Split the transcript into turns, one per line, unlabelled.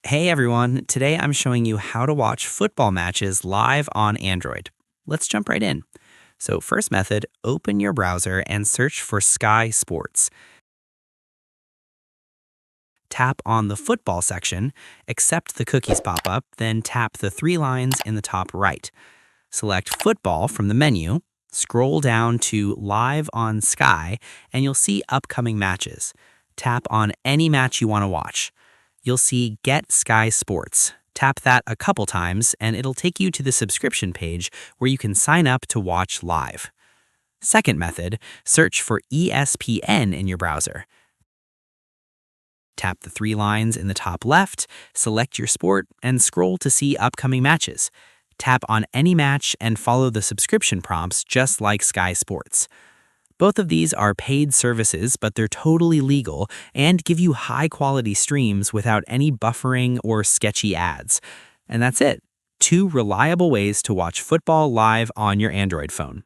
Hey everyone, today I'm showing you how to watch football matches live on Android. Let's jump right in. So, first method, open your browser and search for Sky Sports. Tap on the football section, accept the cookies pop up, then tap the three lines in the top right. Select football from the menu, scroll down to Live on Sky, and you'll see upcoming matches. Tap on any match you want to watch. You'll see Get Sky Sports. Tap that a couple times, and it'll take you to the subscription page where you can sign up to watch live. Second method, search for ESPN in your browser. Tap the three lines in the top left, select your sport, and scroll to see upcoming matches. Tap on any match and follow the subscription prompts just like Sky Sports. Both of these are paid services, but they're totally legal and give you high-quality streams without any buffering or sketchy ads. And that's it. Two reliable ways to watch football live on your Android phone.